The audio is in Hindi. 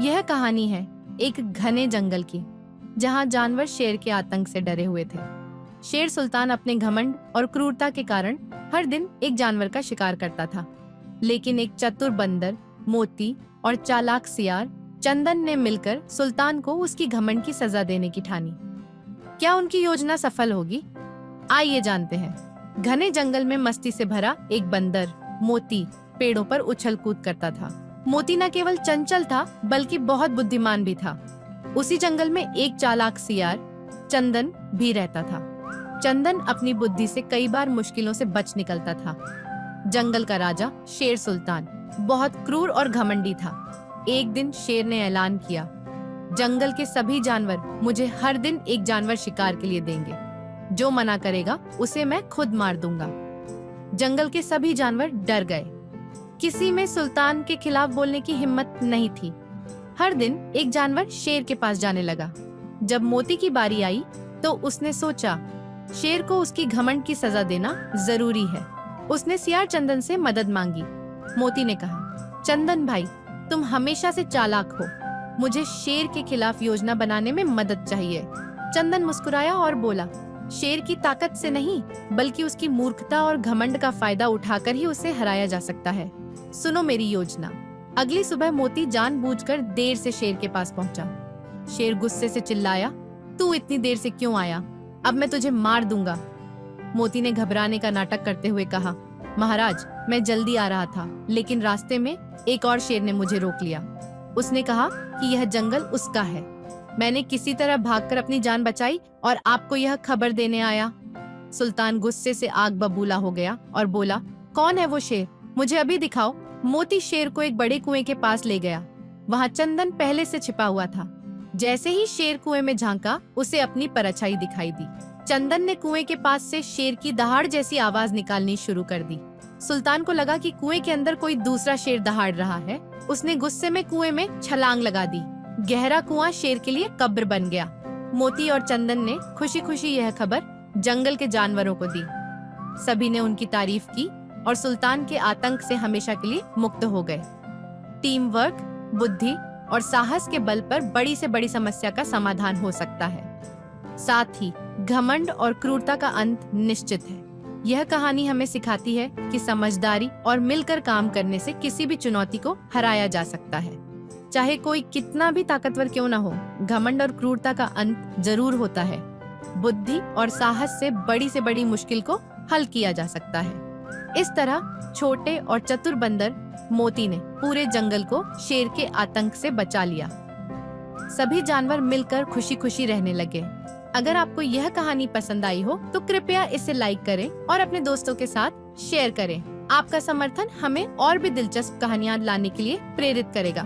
यह कहानी है एक घने जंगल की, जहां जानवर शेर के आतंक से डरे हुए थे। शेर सुल्तान अपने घमंड और क्रूरता के कारण हर दिन एक जानवर का शिकार करता था। लेकिन एक चतुर बंदर, मोती और चालाक सियार चंदन ने मिलकर सुल्तान को उसकी घमंड की सजा देने की ठानी। क्या उनकी योजना सफल होगी? आइए जानते हैं। घने जंगल में मस्ती से भरा एक बंदर, मोती, पेड़ों पर उछल कूद करता था। मोती न केवल चंचल था, बल्कि बहुत बुद्धिमान भी था। उसी जंगल में एक चालाक सियार, चंदन, भी रहता था। चंदन अपनी बुद्धि से कई बार मुश्किलों से बच निकलता था। जंगल का राजा शेर सुल्तान बहुत क्रूर और घमंडी था। एक दिन शेर ने ऐलान किया, जंगल के सभी जानवर मुझे हर दिन एक जानवर शिकार के लिए देंगे। जो मना करेगा उसे मैं खुद मार दूंगा। जंगल के सभी जानवर डर गए। किसी में सुल्तान के खिलाफ बोलने की हिम्मत नहीं थी। हर दिन एक जानवर शेर के पास जाने लगा। जब मोती की बारी आई तो उसने सोचा, शेर को उसकी घमंड की सजा देना जरूरी है। उसने सियार चंदन से मदद मांगी। मोती ने कहा, चंदन भाई, तुम हमेशा से चालाक हो, मुझे शेर के खिलाफ योजना बनाने में मदद चाहिए। चंदन मुस्कुराया और बोला, शेर की ताकत से नहीं, बल्कि उसकी मूर्खता और घमंड का फायदा उठाकर ही उसे हराया जा सकता है। सुनो मेरी योजना। अगली सुबह मोती जानबूझकर देर से शेर के पास पहुंचा। शेर गुस्से से चिल्लाया, तू इतनी देर से क्यों आया? अब मैं तुझे मार दूंगा। मोती ने घबराने का नाटक करते हुए कहा, महाराज, मैं जल्दी आ रहा था, लेकिन रास्ते में एक और शेर ने मुझे रोक लिया। उसने कहा कि यह जंगल उसका है। मैंने किसी तरह भागकर अपनी जान बचाई और आपको यह खबर देने आया। सुल्तान गुस्से से आग बबूला हो गया और बोला, कौन है वो शेर? मुझे अभी दिखाओ। मोती शेर को एक बड़े कुएं के पास ले गया। वहाँ चंदन पहले से छिपा हुआ था। जैसे ही शेर कुएं में झांका, उसे अपनी परछाई दिखाई दी। चंदन ने कुएं के पास से शेर की दहाड़ जैसी आवाज निकालनी शुरू कर दी। सुल्तान को लगा कि कुएं के अंदर कोई दूसरा शेर दहाड़ रहा है। उसने गुस्से में कुएं में छलांग लगा दी। गहरा कुआं शेर के लिए कब्र बन गया। मोती और चंदन ने खुशी खुशी यह खबर जंगल के जानवरों को दी। सभी ने उनकी तारीफ की और सुल्तान के आतंक से हमेशा के लिए मुक्त हो गए। टीम वर्क, बुद्धि और साहस के बल पर बड़ी से बड़ी समस्या का समाधान हो सकता है। साथ ही घमंड और क्रूरता का अंत निश्चित है। यह कहानी हमें सिखाती है कि समझदारी और मिलकर काम करने से किसी भी चुनौती को हराया जा सकता है। चाहे कोई कितना भी ताकतवर क्यों न हो, घमंड और क्रूरता का अंत जरूर होता है। बुद्धि और साहस से बड़ी मुश्किल को हल किया जा सकता है। इस तरह छोटे और चतुर बंदर मोती ने पूरे जंगल को शेर के आतंक से बचा लिया। सभी जानवर मिलकर खुशी खुशी रहने लगे। अगर आपको यह कहानी पसंद आई हो तो कृपया इसे लाइक करें और अपने दोस्तों के साथ शेयर करें। आपका समर्थन हमें और भी दिलचस्प कहानियाँ लाने के लिए प्रेरित करेगा।